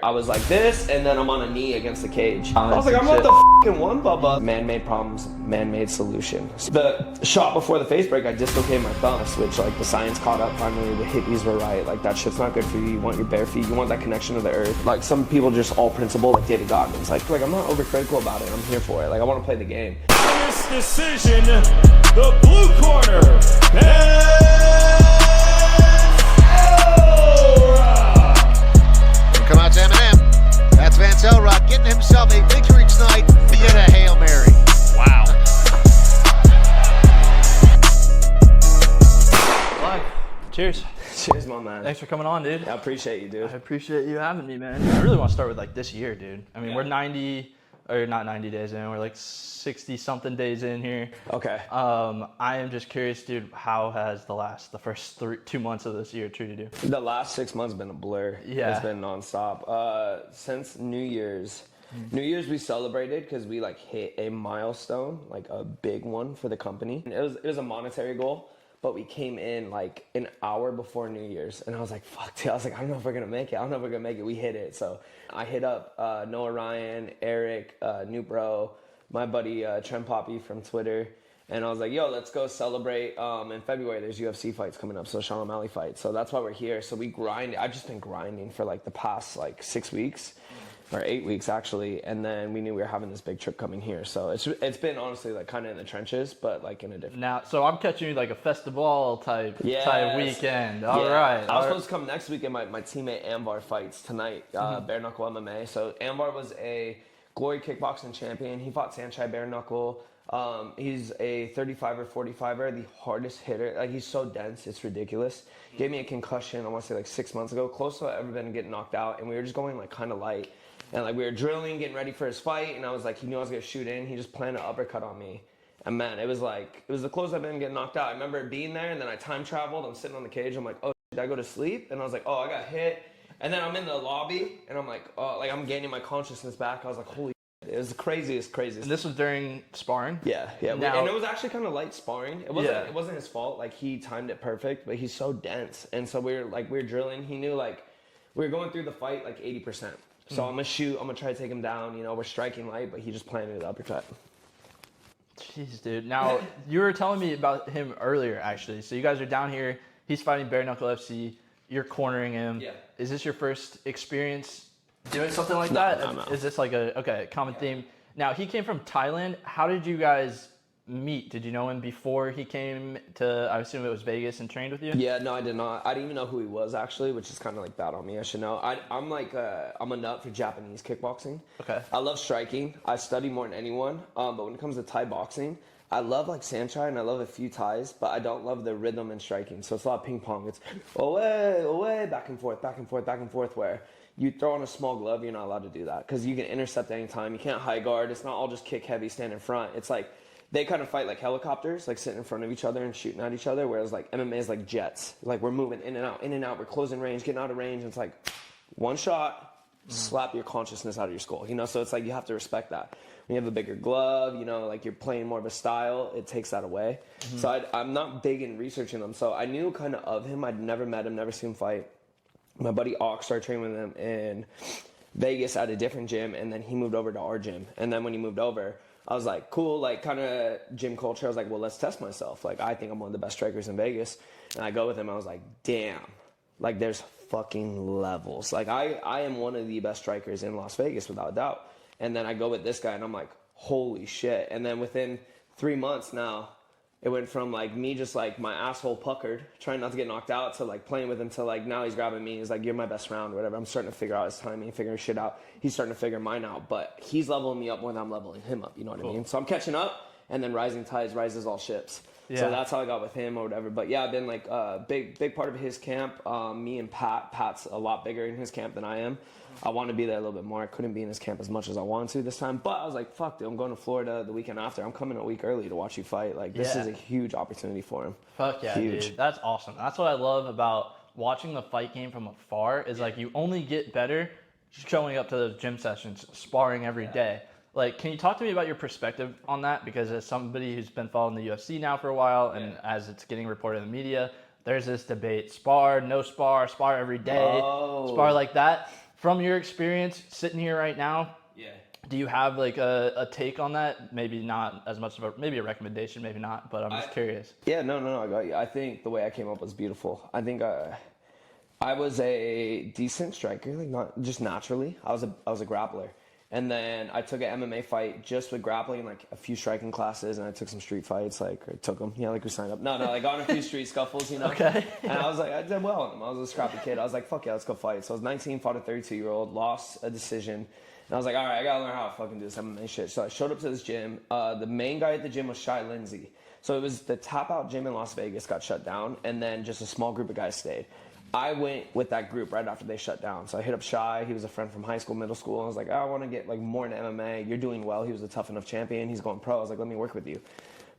I was like this, and then I'm on a knee against the cage. I was like, I'm not the f***ing one, Bubba. Man-made problems, man-made solutions. The shot before the face break, I dislocated my thumb, which like the science caught up finally. The hippies were right. Like that shit's not good for you. You want your bare feet. You want that connection to the earth. Like some people just all principle, like David Goggins. Like I'm not overcritical about it. I'm here for it. Like I want to play the game. This decision, the blue corner, Vance Elrod. Come out to Eminem. That's Vance Elrod getting himself a victory tonight via a Hail Mary. Wow. Cheers. Cheers, my man. Thanks for coming on, dude. I appreciate you, dude. I appreciate you having me, man. I really want to start with like this year, dude. I mean, we're 90, or not 90 days in, we're like 60 something days in here. Okay. I am just curious, dude, how has the first 2 months of this year treated you? The last 6 months been a blur. Yeah. It's been nonstop. Since New Year's we celebrated because we like hit a milestone, like a big one for the company. It was a monetary goal, but we came in like an hour before New Year's, and I was like, fuck, dude. I was like, I don't know if we're gonna make it. We hit it. So I hit up Noah Ryan, Eric, New Bro, my buddy Trent Poppy from Twitter, and I was like, yo, let's go celebrate. In February, there's UFC fights coming up, so Sean O'Malley fight. So that's why we're here. So we grind. I've just been grinding for like the past like 6 weeks. Or 8 weeks actually, and then we knew we were having this big trip coming here. So it's been honestly like kind of in the trenches, but like in a different. Now, so I'm catching you like a festival type weekend. All yeah. right. I was supposed to come next weekend. My teammate Anvar fights tonight, bare knuckle MMA. So Anvar was a Glory kickboxing champion. He fought Sanchai bare knuckle. He's a 35er, 45er, the hardest hitter. Like he's so dense, it's ridiculous. Gave me a concussion, I want to say like 6 months ago, close to I've ever been getting knocked out, and we were just going like kind of light. And like we were drilling, getting ready for his fight, and I was like, he knew I was gonna shoot in. He just planned an uppercut on me, and man, it was the closest I've been getting knocked out. I remember being there, and then I time traveled. I'm sitting on the cage. I'm like, oh, did I go to sleep? And I was like, oh, I got hit. And then I'm in the lobby, and I'm like, oh, like I'm gaining my consciousness back. I was like, holy shit. It was the craziest. And this was during sparring? Yeah. Now, and it was actually kind of light sparring. It wasn't his fault. Like he timed it perfect, but he's so dense. And so we were drilling. He knew like we were going through the fight like 80%. So I'm gonna shoot. I'm gonna try to take him down. You know, we're striking light, but he just planted the uppercut. Jeez, dude. Now you were telling me about him earlier, actually. So you guys are down here. He's fighting bare knuckle FC. You're cornering him. Yeah. Is this your first experience doing something like that? No. Is this like a common theme? Now he came from Thailand. How did you guys meet? Did you know him before he came to, I assume it was Vegas, and trained with you? Yeah, no, I did not. I didn't even know who he was actually, which is kind of like bad on me. I should know. I'm a nut for Japanese kickboxing. Okay. I love striking. I study more than anyone. But when it comes to Thai boxing, I love like Sanchai and I love a few Thais, but I don't love the rhythm and striking. So it's a lot of ping pong. It's away, back and forth, where you throw on a small glove, you're not allowed to do that because you can intercept anytime. You can't high guard. It's not all just kick heavy, stand in front. It's like they kind of fight like helicopters, like sitting in front of each other and shooting at each other, whereas like MMA is like jets. Like we're moving in and out, we're closing range, getting out of range, and it's like one shot, slap your consciousness out of your skull, you know? So it's like you have to respect that. When you have a bigger glove, you know, like you're playing more of a style, it takes that away. So I'm not big in researching them. So I knew kind of him. I'd never met him, never seen him fight. My buddy Ox started training with him in Vegas at a different gym, and then he moved over to our gym. And then when he moved over, I was like, cool, like kind of gym culture. I was like, well, let's test myself. Like, I think I'm one of the best strikers in Vegas. And I go with him. I was like, damn, like there's fucking levels. Like I am one of the best strikers in Las Vegas without a doubt. And then I go with this guy and I'm like, holy shit. And then within 3 months now, it went from like me just like my asshole puckered, trying not to get knocked out, to like playing with him, to like now he's grabbing me. He's like, you're my best round or whatever. I'm starting to figure out his timing, figuring shit out. He's starting to figure mine out, but he's leveling me up more than I'm leveling him up. You know what I mean? So I'm catching up, and then rising tides rises all ships. Yeah. So that's how I got with him or whatever. But yeah, I've been like a big part of his camp. Me and Pat's a lot bigger in his camp than I am. I want to be there a little bit more. I couldn't be in his camp as much as I wanted to this time. But I was like, fuck, dude, I'm going to Florida the weekend after. I'm coming a week early to watch you fight. Like, this is a huge opportunity for him. Fuck yeah, huge. Dude. That's awesome. That's what I love about watching the fight game from afar is like you only get better showing up to those gym sessions, sparring every day. Like, can you talk to me about your perspective on that? Because as somebody who's been following the UFC now for a while, and as it's getting reported in the media, there's this debate, spar, no spar, spar every day, spar like that. From your experience sitting here right now, Yeah. do you have like a take on that? Maybe not as much of maybe a recommendation, maybe not, but I'm just curious. Yeah, no, I got you. I think the way I came up was beautiful. I think I was a decent striker, like not just naturally. I was a grappler. And then I took an MMA fight just with grappling, like a few striking classes, and I took some street fights, like, I took them, like we signed up. No, I got in a few street scuffles, Okay. And I was like, I did well in them. I was a scrappy kid. I was like, fuck yeah, let's go fight. So I was 19, fought a 32-year-old, lost a decision. And I was like, all right, I gotta learn how to fucking do this MMA shit. So I showed up to this gym. The main guy at the gym was Shai Lindsay. So it was the Tap Out gym in Las Vegas got shut down, and then just a small group of guys stayed. I went with that group right after they shut down. So I hit up Shai. He was a friend from high school, middle school. I was like, I want to get like more into MMA. You're doing well. He was a tough enough champion. He's going pro. I was like, let me work with you.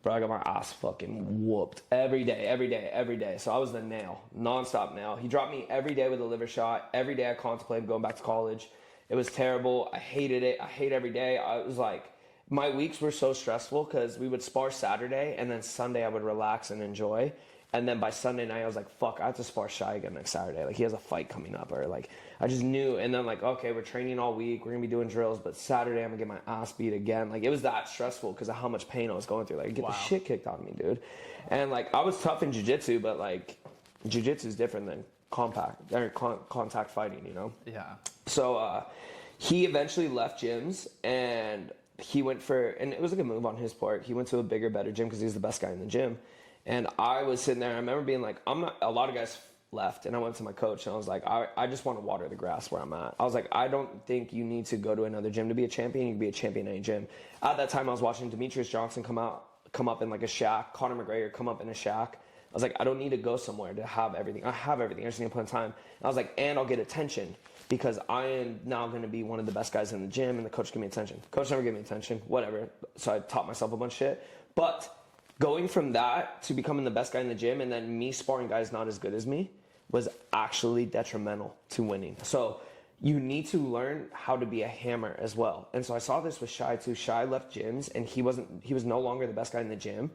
Bro, I got my ass fucking whooped every day. So I was the nail, nonstop nail. He dropped me every day with a liver shot. Every day I contemplated going back to college. It was terrible. I hated it. I hate every day. I was like, my weeks were so stressful because we would spar Saturday and then Sunday I would relax and enjoy. And then by Sunday night, I was like, fuck, I have to spar Shai again next Saturday. Like, he has a fight coming up. Or, like, I just knew. And then, like, okay, we're training all week. We're going to be doing drills. But Saturday, I'm going to get my ass beat again. Like, it was that stressful because of how much pain I was going through. Like, get the shit kicked out of me, dude. And, like, I was tough in jiu-jitsu. But, like, jiu-jitsu is different than contact fighting, you know? Yeah. So, he eventually left gyms. And he went and it was, like, a move on his part. He went to a bigger, better gym because he was the best guy in the gym. And I was sitting there, I remember being like, a lot of guys left, and I went to my coach, and I was like, I just want to water the grass where I'm at. I was like, I don't think you need to go to another gym to be a champion. You can be a champion in any gym. At that time, I was watching Demetrius Johnson come up in like a shack, Conor McGregor come up in a shack. I was like, I don't need to go somewhere to have everything. I have everything. I just need to put in time. And I was like, and I'll get attention because I am now going to be one of the best guys in the gym, and the coach give me attention. Coach never gave me attention, whatever. So I taught myself a bunch of shit. But going from that to becoming the best guy in the gym and then me sparring guys not as good as me was actually detrimental to winning. So you need to learn how to be a hammer as well. And so I saw this with Shai too. Shai left gyms and he was no longer the best guy in the gym.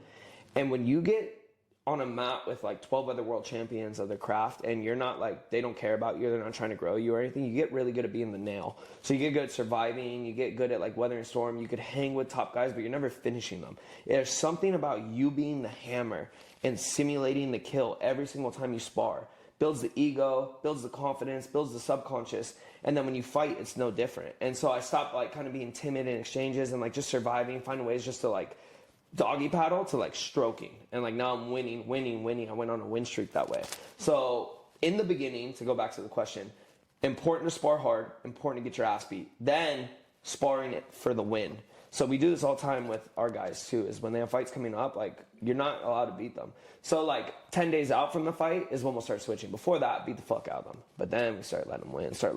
And when you get on a mat with like 12 other world champions of the craft and you're not like, they don't care about you, they're not trying to grow you or anything, you get really good at being the nail. So you get good at surviving, you get good at like weathering a storm, you could hang with top guys, but you're never finishing them. There's something about you being the hammer and simulating the kill every single time you spar. Builds the ego, builds the confidence, builds the subconscious, and then when you fight, it's no different. And so I stopped like kind of being timid in exchanges and like just surviving, finding ways just to like doggy paddle to like stroking, and like now I'm winning. I went on a win streak that way. So in the beginning, to go back to the question, important to spar hard, important to get your ass beat, then sparring it for the win. So we do this all the time with our guys too, is when they have fights coming up, like you're not allowed to beat them. So like 10 days out from the fight is when we'll start switching. Before that, beat the fuck out of them. But then we start letting them win, start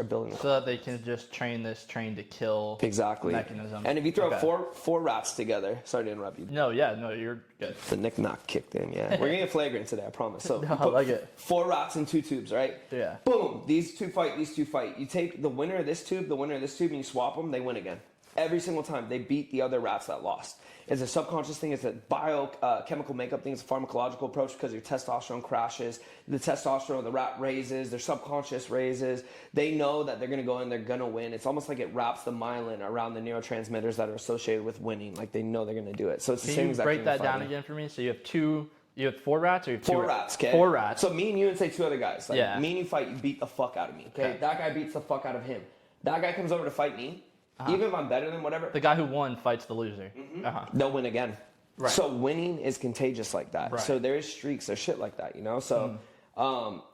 building the so that they can just train to kill exactly mechanism. And if you throw four rats together, sorry to interrupt you. No, you're good. The Nick knock kicked in, yeah. We're gonna get flagrant today, I promise. So I like it. 4 rats in 2 tubes, right? Yeah. Boom, these two fight. You take the winner of this tube, and you swap them, they win again. Every single time they beat the other rats that lost. It's a subconscious thing. It's a biochemical makeup thing. It's a pharmacological approach because your testosterone crashes. The testosterone of the rat raises. Their subconscious raises. They know that they're going to go in. They're going to win. It's almost like it wraps the myelin around the neurotransmitters that are associated with winning. Like they know they're going to do it. So it's the same exact thing. Can you break that down again for me? So you have 4 rats or you have 4 rats, okay? 4 rats. So me and you and say 2 other guys. Like yeah. Me and you fight, you beat the fuck out of me, okay? That guy beats the fuck out of him. That guy comes over to fight me. Even if I'm better than whatever. The guy who won fights the loser. Mm-hmm. They'll win again. Right. So winning is contagious like that. Right. So there's streaks, there's shit like that, you know? So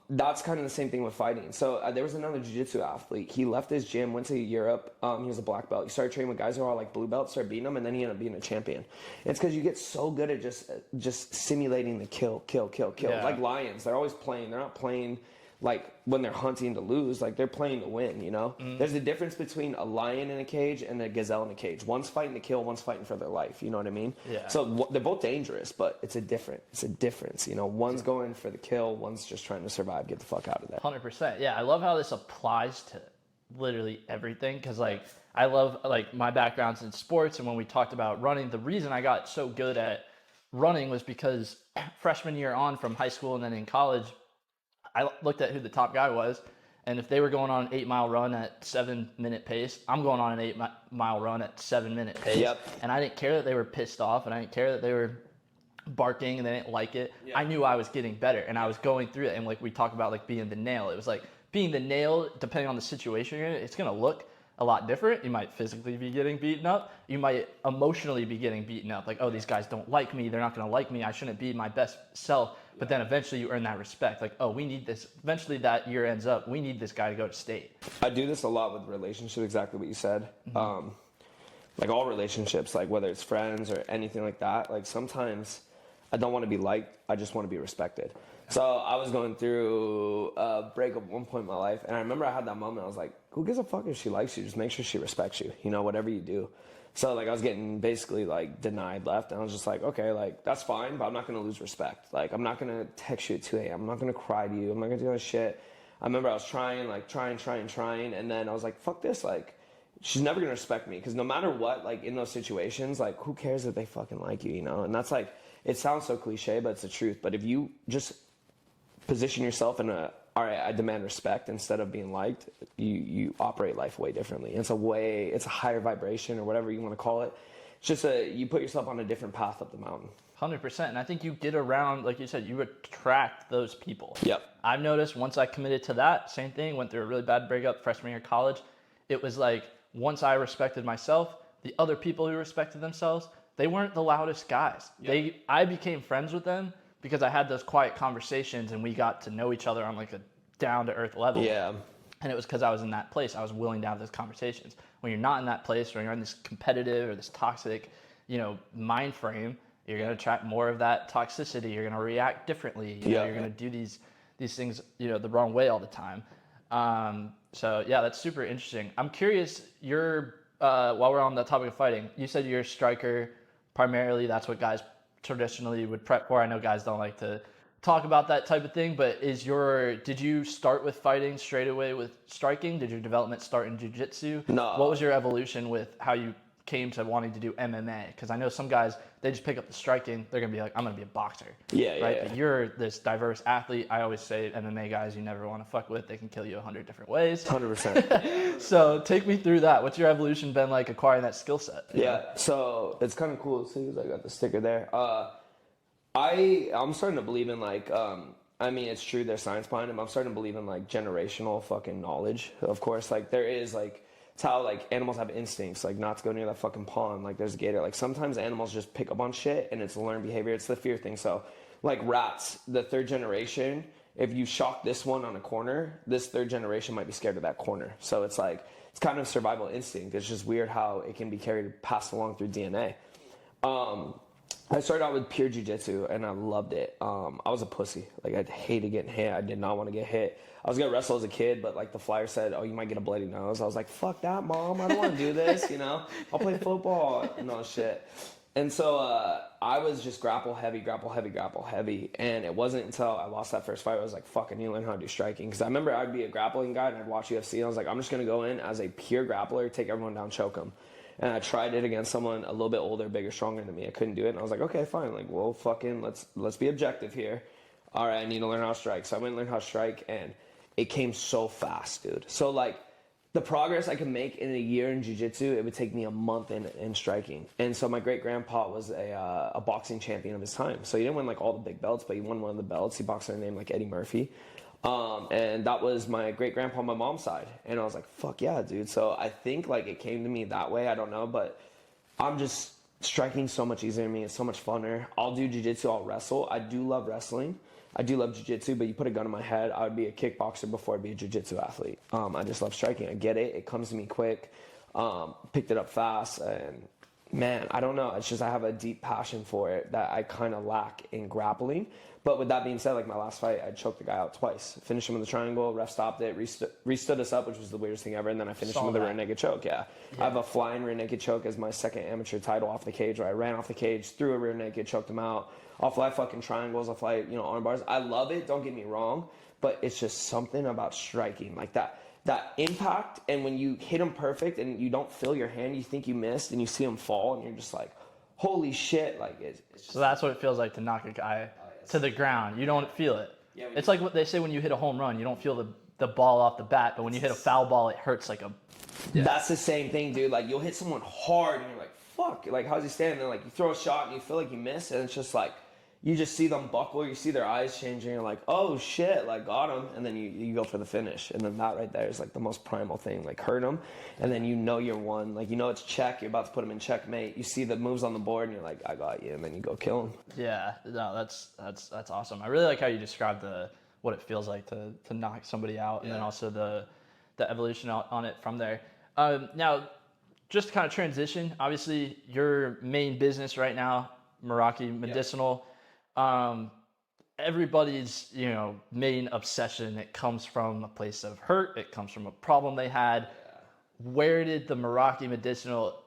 that's kind of the same thing with fighting. So there was another jiu-jitsu athlete. He left his gym, went to Europe. He was a black belt. He started training with guys who are all like blue belts, started beating them, and then he ended up being a champion. It's because you get so good at just simulating the kill. Yeah. Like lions. They're always playing. They're not playing like when they're hunting to lose, like they're playing to win, you know? There's a difference between a lion in a cage and a gazelle in a cage. One's fighting to kill, one's fighting for their life, you know what I mean? Yeah. So they're both dangerous, but it's a difference, you know? One's going for the kill, one's just trying to survive, get the fuck out of there. 100%. Yeah, I love how this applies to literally everything, because like I love like my background's in sports, and when we talked about running, the reason I got so good at running was because freshman year on from high school and then in college, I looked at who the top guy was, And if they were going on an 8-mile run at 7-minute pace, I'm going on an 8-mile run at 7-minute pace. Yep. And I didn't care that they were pissed off, and I didn't care that they were barking and they didn't like it. Yeah. I knew I was getting better, and I was going through it. And like we talk about, like being the nail, it was like being the nail, depending on the situation you're in, it's going to look a lot different. You might physically be getting beaten up. You might emotionally be getting beaten up. Like, oh, these guys don't like me. They're not going to like me. I shouldn't be my best self. But then eventually you earn that respect. Like, oh, we need this. Eventually that year ends up. We need this guy to go to state. I do this a lot with relationships, exactly what you said. Like all relationships, like whether it's friends or anything like that, like sometimes I don't want to be liked. I just want to be respected. So I was going through a breakup at one point in my life, and I remember I had that moment. I was like, who gives a fuck if she likes you? Just make sure she respects you, you know, whatever you do. So like I was getting basically like denied left, and I was just like, okay, like that's fine, but I'm not going to lose respect. Like I'm not going to text you at 2 a.m. I'm not going to cry to you. I'm not going to do that shit. I remember I was trying, and then I was like, fuck this, like she's never going to respect me, because no matter what, like in those situations, like who cares if they fucking like you, you know? And that's like, it sounds so cliche, but it's the truth. But if you just position yourself in a, all right, I demand respect instead of being liked, you operate life way differently. It's a higher vibration or whatever you want to call it. It's just you put yourself on a different path up the mountain. 100%. And I think you get around, like you said, you attract those people. Yep. I've noticed once I committed to that, same thing, went through a really bad breakup freshman year of college. It was like, once I respected myself, the other people who respected themselves, they weren't the loudest guys. Yep. I became friends with them because I had those quiet conversations and we got to know each other on like a down-to-earth level. Yeah. And it was because I was in that place. I was willing to have those conversations. When you're not in that place, or you're in this competitive or this toxic, you know, mind frame, you're going to attract more of that toxicity. You're going to react differently. You know, you're going to do these things, you know, the wrong way all the time. So yeah, that's super interesting. I'm curious, while we're on the topic of fighting, you said you're a striker primarily. That's what guys traditionally would prep for. I know guys don't like to talk about that type of thing, but did you start with fighting straight away with striking? Did your development start in jiu-jitsu? No. What was your evolution with how you came to wanting to do MMA? Because I know some guys, they just pick up the striking, they're gonna be like, I'm gonna be a boxer. Yeah, right? yeah. But you're this diverse athlete. I always say MMA guys you never want to fuck with. They can kill you 100 different ways. 100%. So take me through that. What's your evolution been like acquiring that skill set? Yeah, so it's kind of cool to see, because I got the sticker there. I'm starting to believe in like, I mean, it's true, there's science behind it, but I'm starting to believe in like generational fucking knowledge. Of course, like there is like, it's how like animals have instincts, like not to go near that fucking pond. Like there's a gator. Like sometimes animals just pick up on shit and it's learned behavior. It's the fear thing. So like rats, the third generation, if you shock this one on a corner, this third generation might be scared of that corner. So it's like, it's kind of survival instinct. It's just weird how it can be passed along through DNA. I started out with pure jiu-jitsu and I loved it. I was a pussy. Like I hated getting hit. I did not want to get hit. I was going to wrestle as a kid, but like the flyer said, oh, you might get a bloody nose. I was like, fuck that, Mom. I don't want to do this, you know? I'll play football. No shit. And so I was just grapple heavy. And it wasn't until I lost that first fight I was like, fuck, I need to learn how to do striking. Because I remember I'd be a grappling guy and I'd watch UFC and I was like, I'm just going to go in as a pure grappler, take everyone down, choke them. And I tried it against someone a little bit older, bigger, stronger than me. I couldn't do it. And I was like, okay, fine. Like, well, fucking let's be objective here. All right, I need to learn how to strike. So I went and learned how to strike, and it came so fast, dude. So, like, the progress I could make in a year in jiu-jitsu, it would take me a month in striking. And so my great-grandpa was a boxing champion of his time. So he didn't win, like, all the big belts, but he won one of the belts. He boxed under a name like Eddie Murphy. And that was my great-grandpa on my mom's side. And I was like, fuck yeah, dude. So I think, like, it came to me that way. I don't know, but I'm just striking so much easier to me. It's so much funner. I'll do jiu-jitsu. I'll wrestle. I do love wrestling. I do love jiu-jitsu, but you put a gun in my head, I would be a kickboxer before I'd be a jiu-jitsu athlete. I just love striking. I get it. It comes to me quick. Picked it up fast. And, man, I don't know. It's just I have a deep passion for it that I kind of lack in grappling. But with that being said, like my last fight, I choked the guy out twice. Finished him with a triangle, ref stopped it, restood us up, which was the weirdest thing ever, and then I finished him with a rear naked choke, yeah. I have a flying rear naked choke as my second amateur title off the cage, where I ran off the cage, threw a rear naked, choked him out. I'll fly fucking triangles, I'll fly, arm bars. I love it, don't get me wrong, but it's just something about striking, like that impact, and when you hit him perfect and you don't feel your hand, you think you missed, and you see him fall, and you're just like, holy shit, like it's just, so that's what it feels like to knock a guy to the ground. You don't feel it. Yeah, it's like what they say when you hit a home run. You don't feel the the ball off the bat, but when you hit a foul ball, it hurts like a. Yeah. That's the same thing, dude. Like, you'll hit someone hard, and you're like, fuck. Like, how's he standing there? Like, you throw a shot, and you feel like you miss, and it's just like, you just see them buckle, you see their eyes changing, and you're like, oh shit, like, got him, and then you go for the finish, and then that right there is like the most primal thing, like, hurt him, and then you know you're won, like, you know it's check, you're about to put him in checkmate, you see the moves on the board, and you're like, I got you, and then you go kill him. Yeah, no, that's awesome. I really like how you described what it feels like to knock somebody out, and then also the evolution on it from there. Now, just to kind of transition, obviously your main business right now, Meraki Medicinal. Everybody's main obsession, it comes from a place of hurt, it comes from a problem they had. Where did the Meraki Medicinal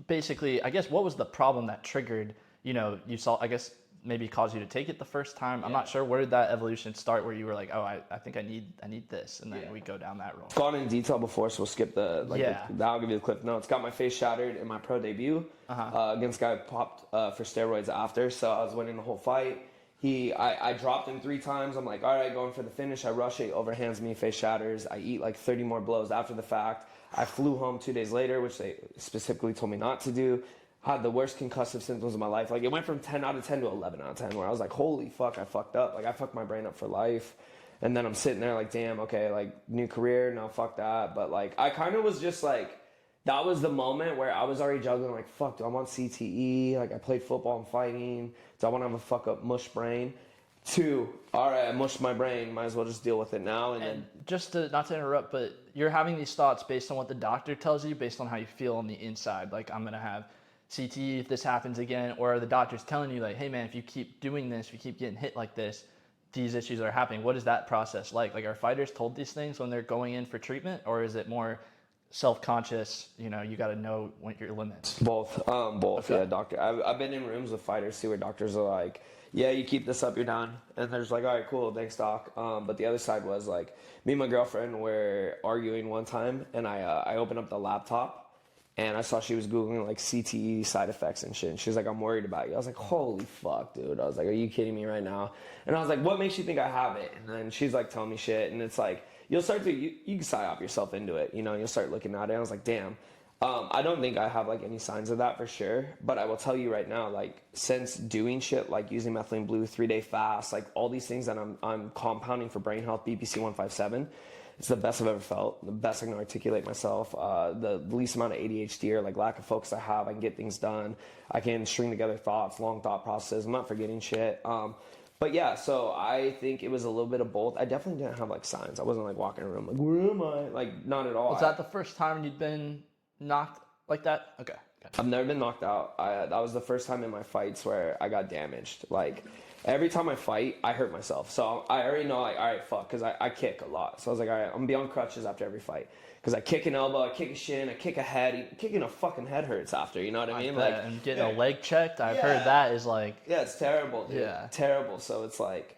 basically, I guess, what was the problem that triggered, you saw, I guess, maybe caused you to take it the first time? I'm not sure. Where did that evolution start where you were like, oh, I think I need this, and then we go down that road? Gone in detail before, so we'll skip I'll give you the clip notes. Got my face shattered in my pro debut against a guy who popped for steroids after, so I was winning the whole fight. I dropped him 3 times. I'm like, all right, going for the finish. I rush it, overhands me, face shatters. I eat like 30 more blows after the fact. I flew home 2 days later, which they specifically told me not to do. Had the worst concussive symptoms of my life. Like, it went from 10 out of 10 to 11 out of 10, where I was like, holy fuck, I fucked up. Like, I fucked my brain up for life. And then I'm sitting there like, damn, okay, like, new career, no, fuck that. But, like, I kind of was just like, that was the moment where I was already juggling, like, fuck, do I want CTE? Like, I played football and fighting. Do I want to have a fuck up mush brain? 2, all right, I mushed my brain. Might as well just deal with it now. And then, just not to interrupt, but you're having these thoughts based on what the doctor tells you, based on how you feel on the inside. Like, I'm going to have CTE if this happens again, or are the doctors telling you like, hey man, if you keep doing this, if you keep getting hit like this, these issues are happening? What is that process like? Like, are fighters told these things when they're going in for treatment, or is it more self-conscious, you got to know what your limits? Both. Okay. Yeah, doctor. I've been in rooms with fighters too, where doctors are like, yeah, you keep this up, you're done. And they're just like, all right, cool, thanks, doc. But the other side was like, me and my girlfriend were arguing one time, and I opened up the laptop, and I saw she was Googling like CTE side effects and shit. And she was like, I'm worried about you. I was like, holy fuck, dude. I was like, are you kidding me right now? And I was like, what makes you think I have it? And then she's like telling me shit. And it's like, you'll start to, you can psyop yourself into it. You'll start looking at it. I was like, damn. I don't think I have like any signs of that for sure. But I will tell you right now, like, since doing shit like using Methylene Blue, 3-day fast, like all these things that I'm compounding for brain health, BPC 157, it's the best I've ever felt, the best I can articulate myself, the least amount of ADHD or like lack of focus I have. I can get things done. I can string together thoughts, long thought processes. I'm not forgetting shit. But yeah, so I think it was a little bit of both. I definitely didn't have like signs. I wasn't like walking around like, where am I? Like, not at all. Was that the first time you'd been knocked like that? Okay. I've never been knocked out. That was the first time in my fights where I got damaged. Like, every time I fight, I hurt myself. So I already know, like, all right, fuck, because I kick a lot. So I was like, all right, I'm going to be on crutches after every fight. Because I kick an elbow, I kick a shin, I kick a head. Kicking a fucking head hurts after, you know what I mean? Like, and getting a leg checked, I've heard that is like... Yeah, it's terrible, dude. Yeah. Terrible. So it's like,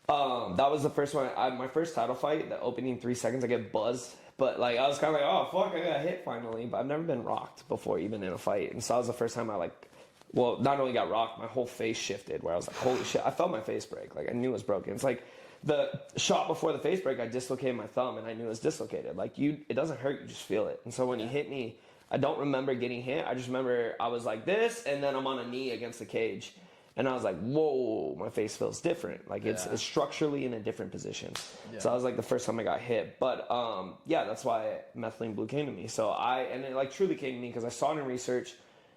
that was the first one. My first title fight, the opening 3 seconds, I get buzzed. But, like, I was kind of like, oh, fuck, I got hit finally. But I've never been rocked before, even in a fight. And so that was the first time I, like, well, not only got rocked, my whole face shifted, where I was like, holy shit. I felt my face break. Like, I knew it was broken. It's like the shot before the face break, I dislocated my thumb, and I knew it was dislocated. Like, it doesn't hurt, you just feel it. And so when you hit me, I don't remember getting hit. I just remember I was like this, and then I'm on a knee against the cage. And I was like, whoa, my face feels different. Like, it's structurally in a different position. Yeah. So that was like the first time I got hit. But yeah, that's why Methylene Blue came to me. So and it like truly came to me because I saw it in research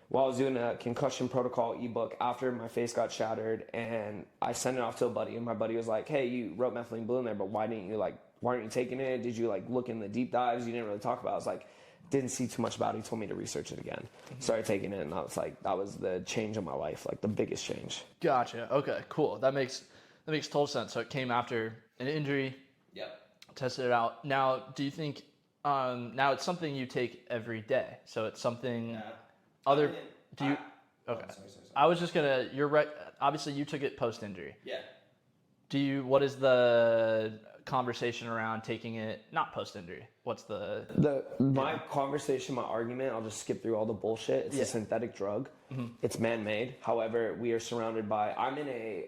while I was doing a concussion protocol ebook after my face got shattered. And I sent it off to a buddy. And my buddy was like, hey, you wrote Methylene Blue in there, but why aren't you taking it? Did you like look in the deep dives? You didn't really talk about it. I was like, didn't see too much about it. He told me to research it again. Started taking it, and I was like, that was the change of my life, like the biggest change. Gotcha. Okay, cool. That makes total sense. So it came after an injury. Yep. Tested it out. Now, do you think now it's something you take every day? So it's something Okay. I was just gonna. You're right. Obviously, you took it post injury. Yeah. What is the conversation around taking it not post-injury? What's my conversation, my argument, I'll just skip through all the bullshit. It's a synthetic drug. It's man-made. However, we are surrounded by,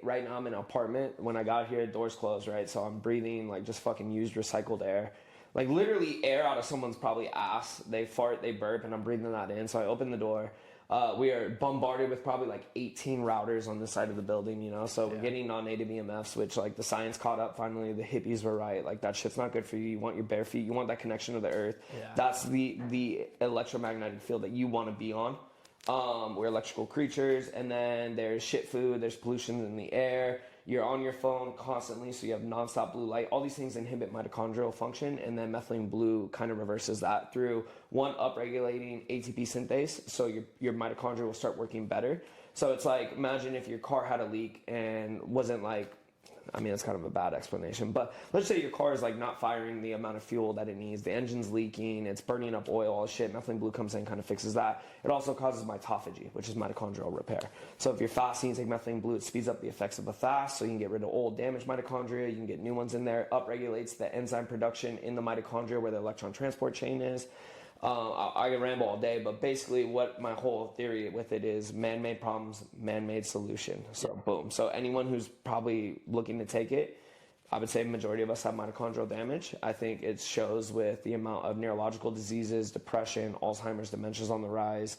right now I'm in an apartment. When I got here, doors closed, right? So I'm breathing like just fucking used recycled air. Like literally air out of someone's probably ass. They fart, they burp, and I'm breathing that in. So I open the door. We are bombarded with probably like 18 routers on this side of the building, you know? So we're getting non-native EMFs, which like the science caught up finally. The hippies were right. Like that shit's not good for you. You want your bare feet. You want that connection to the earth. Yeah. That's the electromagnetic field that you want to be on. We're electrical creatures. And then there's shit food. There's pollution in the air. You're on your phone constantly, so you have nonstop blue light. All these things inhibit mitochondrial function, and then methylene blue kind of reverses that through, one, upregulating ATP synthase, so your mitochondria will start working better. So it's like, imagine if your car had a leak and wasn't like, I mean, it's kind of a bad explanation, but let's say your car is like not firing the amount of fuel that it needs. The engine's leaking, it's burning up oil, all shit. Methylene blue comes in, kind of fixes that. It also causes mitophagy, which is mitochondrial repair. So if you're fasting, you take methylene blue, it speeds up the effects of a fast, so you can get rid of old damaged mitochondria, you can get new ones in there, upregulates the enzyme production in the mitochondria where the electron transport chain is. I can ramble all day, but basically what my whole theory with it is man-made problems, man-made solution. So boom. So anyone who's probably looking to take it, I would say the majority of us have mitochondrial damage. I think it shows with the amount of neurological diseases, depression, Alzheimer's, dementia's on the rise.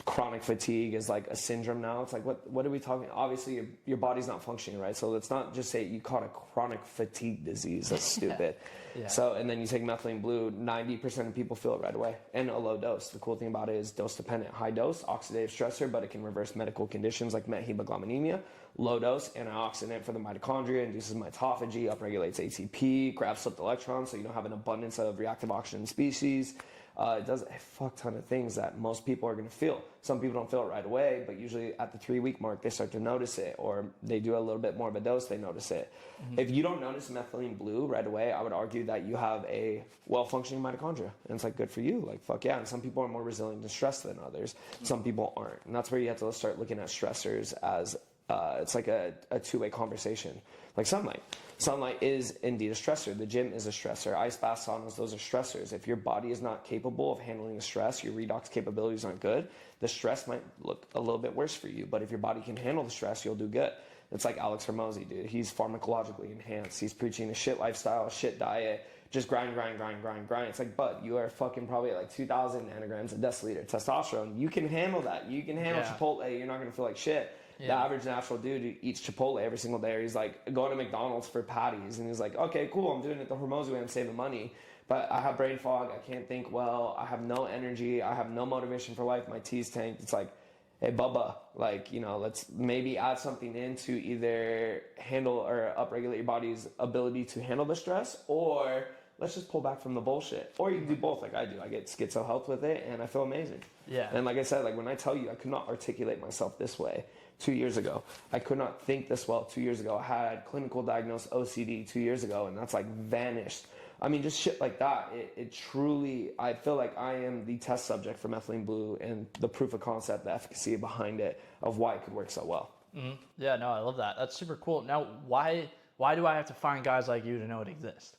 Chronic fatigue is like a syndrome now. It's like, what are we talking? Obviously, your body's not functioning, right? So let's not just say you caught a chronic fatigue disease. That's stupid. Yeah. So, and then you take methylene blue, 90% of people feel it right away. And a low dose. The cool thing about it is dose dependent. High dose, oxidative stressor, but it can reverse medical conditions like methemoglobinemia. Low dose, antioxidant for the mitochondria, induces mitophagy, upregulates ATP, grabs slipped electrons, so you don't have an abundance of reactive oxygen species. It does a fuck ton of things that most people are going to feel. Some people don't feel it right away, but usually at the 3-week mark, they start to notice it, or they do a little bit more of a dose, they notice it. If you don't notice methylene blue right away, I would argue that you have a well-functioning mitochondria. And it's like, good for you. Like, fuck yeah. And some people are more resilient to stress than others. Some people aren't. And that's where you have to start looking at stressors as it's like a two-way conversation. Like sunlight. Sunlight is indeed a stressor. The gym is a stressor. Ice baths, saunas, those are stressors. If your body is not capable of handling the stress, your redox capabilities aren't good, the stress might look a little bit worse for you. But if your body can handle the stress, you'll do good. It's like Alex Hormozi, dude. He's pharmacologically enhanced. He's preaching a shit lifestyle, a shit diet. Just grind. It's like, bud, you are fucking probably at like 2,000 nanograms a deciliter testosterone. You can handle that. You can handle Chipotle. You're not going to feel like shit. Yeah. The average natural dude who eats Chipotle every single day, or he's like going to McDonald's for patties, and he's like, okay, cool, I'm doing it the Hormozi way, I'm saving money, but I have brain fog, I can't think well, I have no energy, I have no motivation for life, my tea's tanked. It's like, hey, Bubba, like, you know, let's maybe add something in to either handle or upregulate your body's ability to handle the stress, or let's just pull back from the bullshit. Or you can do both like I do. I get schizo health with it, and I feel amazing. Yeah. And like I said, like when I tell you, I could not articulate myself this way 2 years ago. I could not think this well 2 years ago. I had clinical diagnosed OCD 2 years ago, and that's like vanished. I mean, just shit like that. It truly, I feel like I am the test subject for methylene blue and the proof of concept, the efficacy behind it of why it could work so well. Mm-hmm. Yeah, no, I love that. That's super cool. Now, why do I have to find guys like you to know it exists?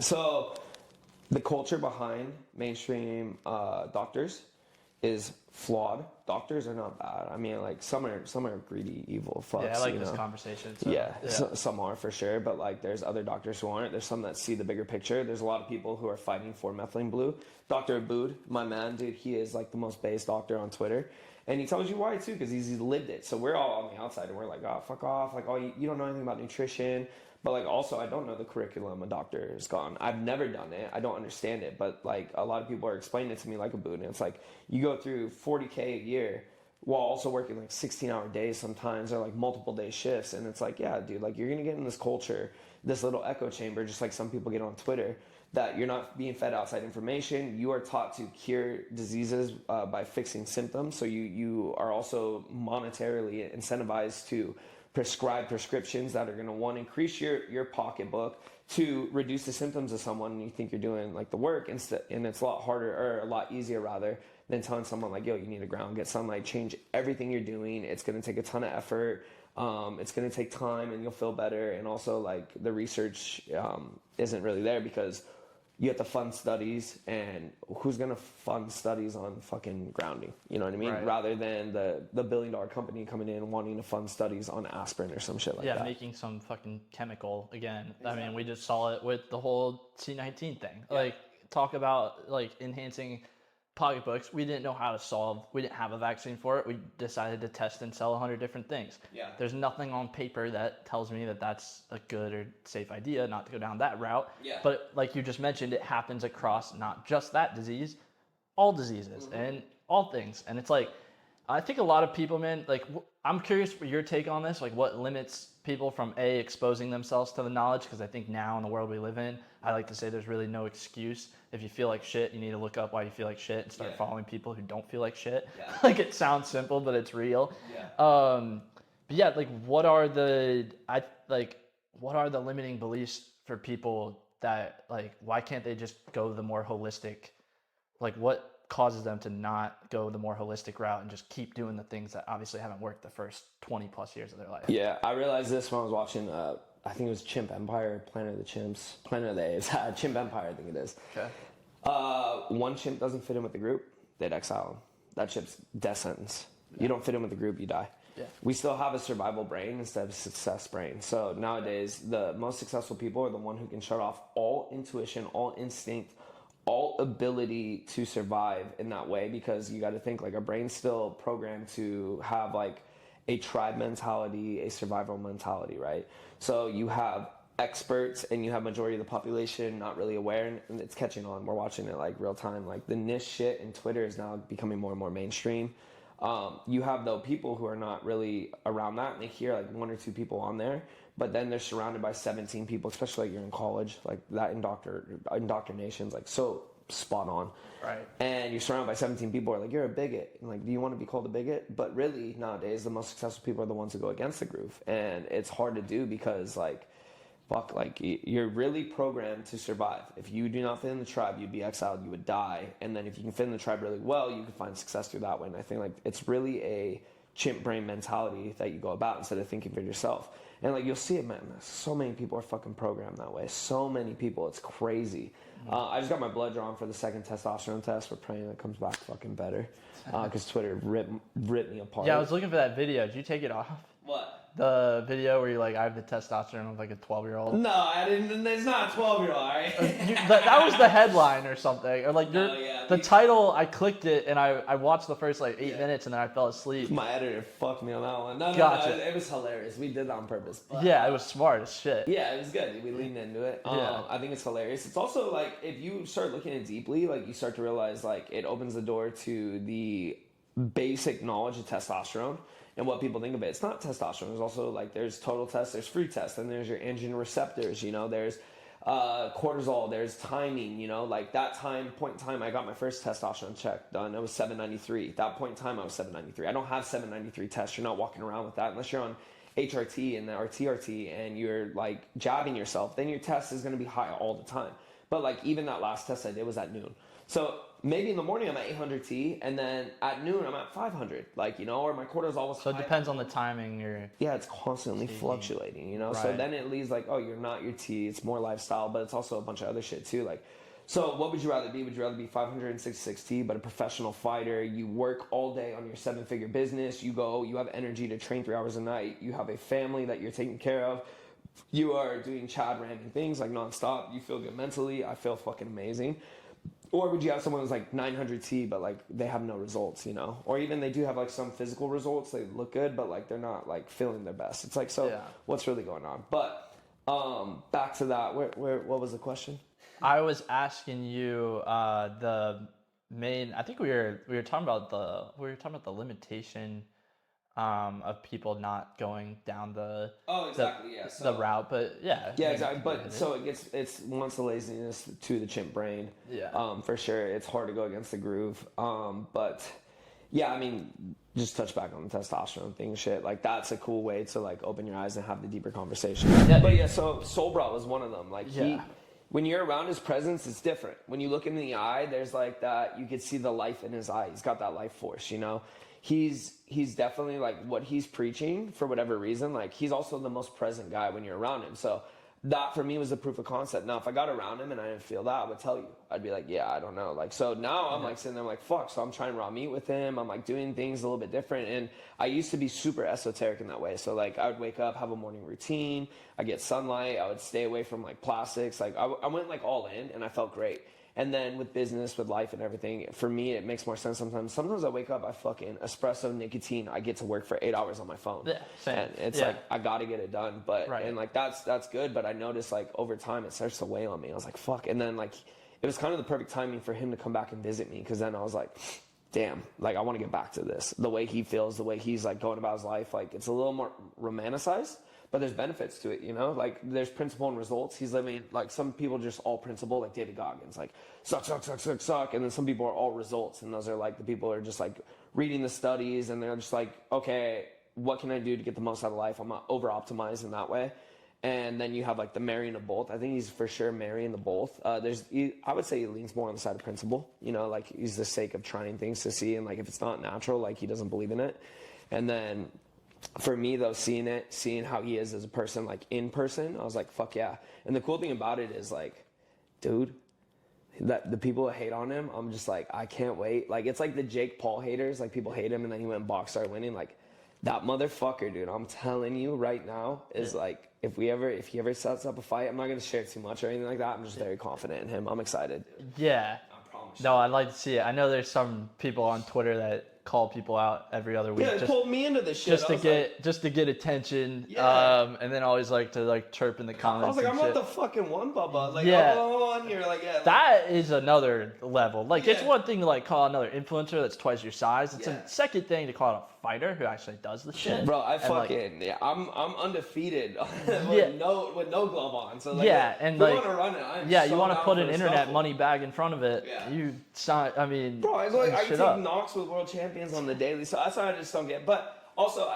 So the culture behind mainstream doctors is flawed. Doctors are not bad. I mean, like some are greedy, evil fucks. Yeah, I like this conversation. So, yeah. So, some are for sure, but like there's other doctors who aren't. There's some that see the bigger picture. There's a lot of people who are fighting for methylene blue. Dr. Abood, my man, dude, he is like the most based doctor on Twitter. And he tells you why too, because he's lived it. So we're all on the outside and we're like, oh, fuck off. Like, oh, you don't know anything about nutrition. But like also, I don't know the curriculum a doctor has gone. I've never done it. I don't understand it. But like a lot of people are explaining it to me like a boot. And it's like you go through 40K a year while also working like 16-hour days sometimes, or like multiple day shifts. And it's like, yeah, dude, like you're going to get in this culture, this little echo chamber, just like some people get on Twitter, that you're not being fed outside information. You are taught to cure diseases by fixing symptoms. So you are also monetarily incentivized to prescribe prescriptions that are going to, one, increase your pocketbook, two, reduce the symptoms of someone, and you think you're doing like the work, and it's a lot harder, or a lot easier rather, than telling someone like, yo, you need to ground, get sunlight, change everything you're doing. It's going to take a ton of effort. It's going to take time and you'll feel better. And also like the research isn't really there because you have to fund studies, and who's going to fund studies on fucking grounding? You know what I mean? Right. Rather than the $1 billion company coming in and wanting to fund studies on aspirin or some shit like that. Yeah, making some fucking chemical again. Exactly. I mean, we just saw it with the whole C19 thing. Yeah. Like, talk about like enhancing pocketbooks. We didn't know how to solve. We didn't have a vaccine for it. We decided to test and sell 100 different things. Yeah. There's nothing on paper that tells me that that's a good or safe idea, not to go down that route. Yeah. But like you just mentioned, it happens across not just that disease, all diseases and all things. And it's like, I think a lot of people, man, like, I'm curious for your take on this, like what limits people from exposing themselves to the knowledge, because I think now in the world we live in, I like to say there's really no excuse. If you feel like shit, you need to look up why you feel like shit and start following people who don't feel like shit. Yeah. Like, it sounds simple, but it's real. Yeah. But yeah, like what are the limiting beliefs for people that, like, why can't they just go the more holistic, like what causes them to not go the more holistic route and just keep doing the things that obviously haven't worked the first 20 plus years of their life? Yeah, I realized this when I was watching, I think it was Chimp Empire, Planet of the Chimps, Planet of the Apes, Chimp Empire, I think it is. Okay. One chimp doesn't fit in with the group, they'd exile him. That chimp's death sentence. Yeah. You don't fit in with the group, you die. Yeah. We still have a survival brain instead of a success brain. So nowadays, the most successful people are the one who can shut off all intuition, all instinct, all ability to survive in that way, because you got to think like our brain's still programmed to have like a tribe mentality, a survival mentality, right? So you have experts and you have majority of the population not really aware, and it's catching on. We're watching it like real time. Like the niche shit in Twitter is now becoming more and more mainstream. You have though people who are not really around that, and they hear like one or two people on there, but then they're surrounded by 17 people, especially like you're in college, like that indoctrination's like so spot on. Right. And you're surrounded by 17 people who are like, you're a bigot. And like, do you want to be called a bigot? But really nowadays, the most successful people are the ones who go against the groove. And it's hard to do because like, fuck, like you're really programmed to survive. If you do not fit in the tribe, you'd be exiled, you would die. And then if you can fit in the tribe really well, you can find success through that way. And I think like it's really a chimp brain mentality that you go about instead of thinking for yourself. And like you'll see it, man. So many people are fucking programmed that way. So many people, it's crazy. I just got my blood drawn for the second testosterone test. We're praying it comes back fucking better, because Twitter ripped me apart. Yeah, I was looking for that video. Did you take it off? What? The video where you're like, I have the testosterone of like a 12-year-old. No, I didn't. It's not a 12-year-old, all right? That was the headline or something. Or like the title, I clicked it and I watched the first like 8 minutes and then I fell asleep. My editor fucked me on that one. No, gotcha. It was hilarious. We did that on purpose. But, yeah, it was smart as shit. Yeah, it was good. We leaned into it. Yeah. I think it's hilarious. It's also like, if you start looking at it deeply, like you start to realize like it opens the door to the basic knowledge of testosterone. And what people think of it, it's not testosterone. There's also like, there's total test, there's free test, and there's your androgen receptors, you know, there's cortisol, there's timing, you know, like that point in time I got my first testosterone check done, it was 793. That point in time I was 793. I don't have 793 tests. You're not walking around with that unless you're on HRT and or TRT and you're like jabbing yourself, then your test is going to be high all the time. But like even that last test I did was at noon. So maybe in the morning I'm at 800 T, and then at noon I'm at 500, like, you know, or my cortisol was. So it depends on the timing. Yeah, it's constantly fluctuating, you know. Right. So then it leads like, oh, you're not your T. It's more lifestyle, but it's also a bunch of other shit too. Like, so what would you rather be? Would you rather be 566 T, but a professional fighter? You work all day on your 7-figure business. You have energy to train 3 hours a night. You have a family that you're taking care of. You are doing Chad random things like nonstop. You feel good mentally. I feel fucking amazing. Or would you have someone who's like 900 T, but like they have no results, you know? Or even they do have like some physical results, they look good, but like they're not like feeling their best. It's like, so what's really going on? But back to that, what was the question? I was asking you the main. I think we were talking about the limitation of people not going down the the route, but exactly. But so it's once the laziness to the chimp brain, for sure it's hard to go against the groove, but yeah, I mean, just touch back on the testosterone thing, shit, like that's a cool way to like open your eyes and have the deeper conversation. But so Soul Bra was one of them, like when you're around his presence, it's different. When you look in the eye, there's like that, you could see the life in his eye. He's got that life force, you know? He's definitely like what he's preaching for whatever reason. Like he's also the most present guy when you're around him. So that for me was the proof of concept. Now, if I got around him and I didn't feel that, I would tell you. I'd be like, yeah, I don't know. Like, so now I'm like sitting there like, fuck. So I'm trying raw meat with him. I'm like doing things a little bit different. And I used to be super esoteric in that way. So like I would wake up, have a morning routine. I get sunlight. I would stay away from like plastics. Like I went like all in and I felt great. And then with business, with life and everything, for me, it makes more sense sometimes. Sometimes I wake up, I fucking espresso, nicotine. I get to work for 8 hours on my phone. Yeah, same. And it's like, I got to get it done. But, right. and like, that's good. But I noticed like over time, it starts to weigh on me. I was like, fuck. And then like, it was kind of the perfect timing for him to come back and visit me. Cause then I was like, damn, like I want to get back to this. The way he feels, the way he's like going about his life, like it's a little more romanticized. But there's benefits to it, you know? Like, there's principle and results. He's living, like, some people just all principle, like David Goggins. Like, suck. And then some people are all results. And those are, like, the people are just, like, reading the studies. And they're just like, okay, what can I do to get the most out of life? I'm not over-optimized in that way. And then you have, like, the marrying of both. I think he's for sure marrying the both. I would say he leans more on the side of principle. You know, like, he's the sake of trying things to see. And, like, if it's not natural, like, he doesn't believe in it. And then for me though, seeing how he is as a person, like in person, I was like, fuck yeah. And the cool thing about it is like, dude, that the people that hate on him, I'm just like, I can't wait. Like, it's like the Jake Paul haters, like people hate him and then he went and boxed, started winning. Like that motherfucker, dude, I'm telling you right now is like, if he ever sets up a fight, I'm not going to share too much or anything like that. I'm just very confident in him. I'm excited. Yeah. I promise. No, I'd like to see it. I know there's some people on Twitter that call people out every other week. Yeah, it pulled me into this shit. Just to get attention. Yeah. And then always like to like chirp in the comments. I was like, I'm shit. not the fucking one, Bubba. Like, Yeah. on here, like, yeah. Like, That is another level. Like, it's Yeah. one thing to like call another influencer that's twice your size. It's Yeah. a second thing to call out a fighter who actually does the shit. Bro, I And, fucking I'm undefeated with Yeah. no glove on. So like, yeah, if and we like, want to run it. I'm yeah, so you want to down put for an the internet scuffle. money bag in front of it. Yeah. You sign. I mean, Bro, I shit take up. knocks with World Champions on the daily, so that's why I just don't get. But also,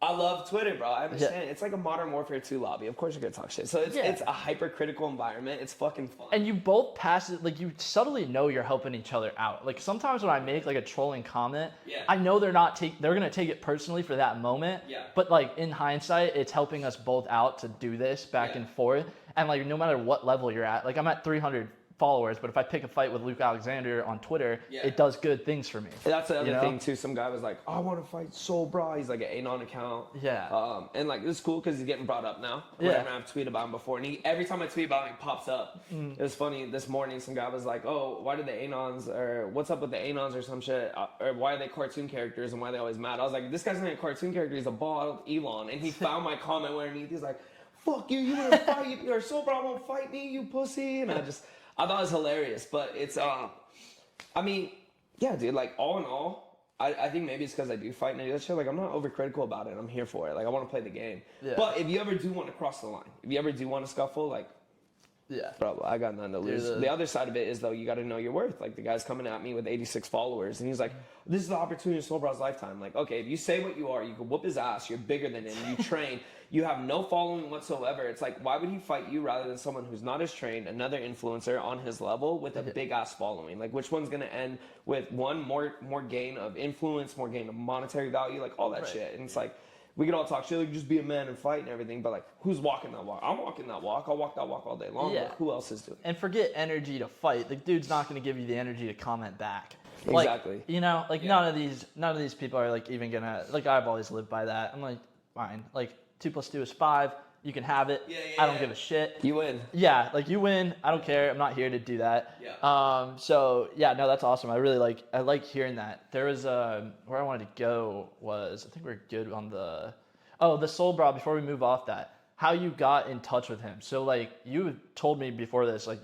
I love Twitter, bro. I understand. It's like a Modern Warfare 2 lobby. Of course you're gonna talk shit. So it's a hypercritical environment. It's fucking fun. And you both pass it, like you subtly know you're helping each other out. Like sometimes when I make like a trolling comment, Yeah. I know they're gonna take it personally for that moment. Yeah. But like in hindsight, it's helping us both out to do this back Yeah. and forth. And like no matter what level you're at, like I'm at 300 followers, but if I pick a fight with Luke Alexander on Twitter, Yeah. it does good things for me. That's the other You know? thing too. Some guy was like, "I want to fight so bra." He's like an Anon account. Yeah. And like it's cool because he's getting brought up now. Yeah. Whenever I've tweeted about him before, and every time I tweet about him, he pops up. It was funny this morning. Some guy was like, "Oh, why did the Anons or what's up with the Anons or some shit? Or why are they cartoon characters and why are they always mad?" I was like, "This guy's not a cartoon character. He's a bald Elon." And he found my comment underneath. He's like, "Fuck you! You want to fight? You're so bra won't fight me, you pussy!" And I thought it was hilarious, but it's I mean, yeah, dude. Like all in all, I think maybe it's because I do fight and I do that shit. Like I'm not overcritical about it. I'm here for it. Like I want to play the game. Yeah. But if you ever do want to cross the line, if you ever do want to scuffle, like, Yeah. bro, I got nothing to lose. The other side of it is though, you got to know your worth. Like the guy's coming at me with 86 followers, and he's like, "This is the opportunity of Soul Bro's lifetime." Like, okay, if you say what you are, you can whoop his ass. You're bigger than him. You train. You have no following whatsoever. It's like, why would he fight you rather than someone who's not as trained, another influencer on his level with a big ass following? Like, which one's gonna end with one more gain of influence, more gain of monetary value, like all that shit? And it's like, we could all talk shit, like just be a man and fight and everything, but like, who's walking that walk? I'm walking that walk. I'll walk that walk all day long. Yeah. But who else is doing it? And forget energy to fight. The dude's not going to give you the energy to comment back. Exactly. Like, you know, like none of these people are like even gonna, like I've always lived by that. I'm like, fine. Like 2 + 2 is 5. You can have it. I don't give a shit. You win. Yeah, like you win. I don't care. I'm not here to do that. Yeah. So yeah, no, that's awesome. I like hearing that. There was where I wanted to go was, I think we're good on the Soul Bra. Before we move off that, how you got in touch with him. So like you told me before this, like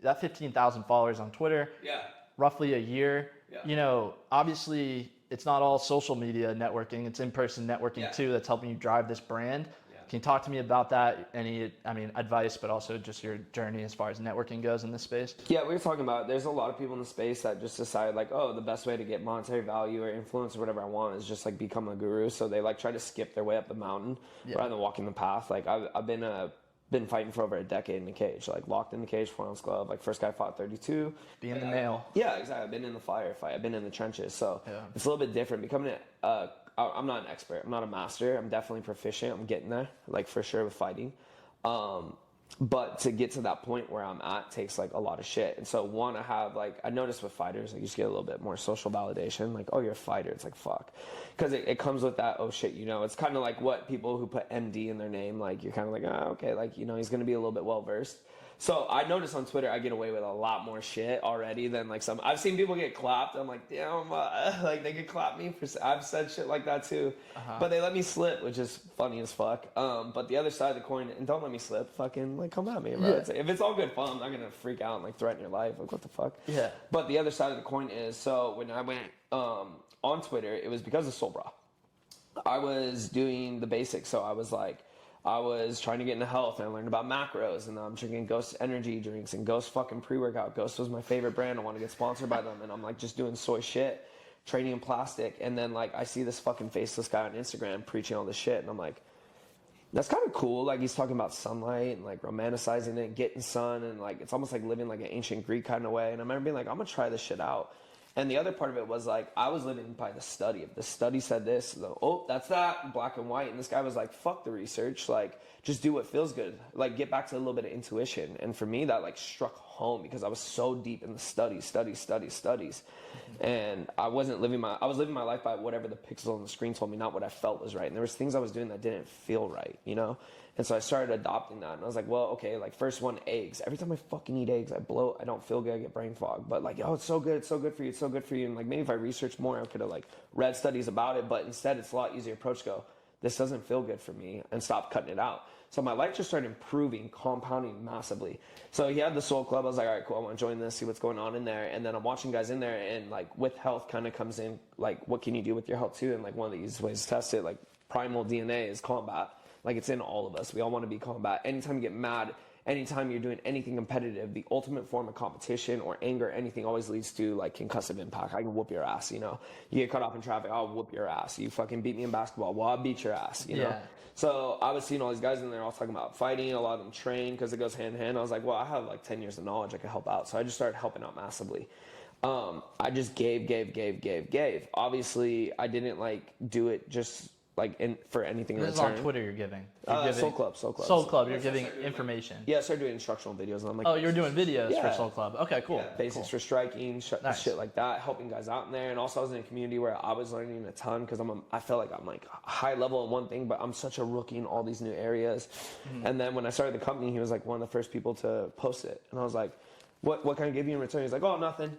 that 15,000 followers on Twitter. Yeah. Roughly a year. Yeah. You know, obviously it's not all social media networking. It's in-person networking too that's helping you drive this brand. Can you talk to me about that? Any, advice, but also just your journey as far as networking goes in this space? Yeah, we were talking about, there's a lot of people in the space that just decide like, oh, the best way to get monetary value or influence or whatever I want is just like become a guru. So they like try to skip their way up the mountain rather than walking the path. Like I've been a been fighting for over a decade in the cage, like locked in the cage, 4-ounce glove. Like first guy fought 32. Being the male. Yeah, exactly. I've been in the firefight. I've been in the trenches. So it's a little bit different. Becoming I'm not an expert. I'm not a master. I'm definitely proficient. I'm getting there, like for sure with fighting. But to get to that point where I'm at takes like a lot of shit. And so one, I noticed with fighters, like you just get a little bit more social validation. Like, oh, you're a fighter. It's like, fuck. Because it comes with that, oh shit, it's kind of like what people who put MD in their name, like you're kind of like, oh, okay, like, he's going to be a little bit well versed. So I noticed on Twitter, I get away with a lot more shit already than like some. I've seen people get clapped. I'm like, damn, like they could clap me for. I've said shit like that too, but they let me slip, which is funny as fuck. But the other side of the coin, and don't let me slip. Fucking like come at me, bro. Yeah. If it's all good fun, I'm not gonna freak out and like threaten your life. Like what the fuck? Yeah. But the other side of the coin is, so when I went on Twitter, it was because of Soul Bra. I was doing the basics, so I was trying to get into health, and I learned about macros, and I'm drinking Ghost energy drinks and Ghost fucking pre-workout. Ghost was my favorite brand. I want to get sponsored by them, and I'm like just doing soy shit, training in plastic, and then like I see this fucking faceless guy on Instagram preaching all this shit, and I'm like, that's kind of cool. Like he's talking about sunlight and like romanticizing it, getting sun, and like it's almost like living like an ancient Greek kind of way. And I remember being like, I'm gonna try this shit out. And the other part of it was like, I was living by the study. If the study said this, that's that, black and white. And this guy was like, fuck the research. Like, just do what feels good. Like, get back to a little bit of intuition. And for me, that like struck home because I was so deep in the studies. And I was living my life by whatever the pixel on the screen told me, not what I felt was right. And there was things I was doing that didn't feel right, And so I started adopting that, and I was like, well, okay, like first one, eggs. Every time I fucking eat eggs, I bloat, I don't feel good, I get brain fog. But like, oh, it's so good for you, it's so good for you. And like, maybe if I researched more, I could have like read studies about it, but instead it's a lot easier approach to go, this doesn't feel good for me, and stop cutting it out. So my life just started improving, compounding massively. So he had the Soul Club. I was like, all right, cool, I want to join this, see what's going on in there. And then I'm watching guys in there, and like with health kind of comes in, like what can you do with your health too? And like one of the easiest ways to test it, like primal DNA is combat. Like it's in all of us. We all want to be combat. Anytime you get mad, anytime you're doing anything competitive, the ultimate form of competition or anger, anything always leads to like concussive impact. I can whoop your ass, You get caught up in traffic, I'll whoop your ass. You fucking beat me in basketball, well, I'll beat your ass, know? So I was seeing all these guys in there all talking about fighting. A lot of them train because it goes hand in hand. I was like, well, I have like 10 years of knowledge. I could help out. So I just started helping out massively. I just gave. Obviously, I didn't like do it just like for anything in This return. is on Twitter you're giving. Soul Club. Soul Club, you're giving information. Yeah, I started doing instructional videos, and I'm like, oh, you're doing videos for Soul Club. Okay, cool. Yeah, basics for striking, shit like that, helping guys out in there. And also I was in a community where I was learning a ton because I feel like I'm like high level in one thing, but I'm such a rookie in all these new areas. And then when I started the company, he was like one of the first people to post it. And I was like, what can I give you in return? He's like, oh, nothing.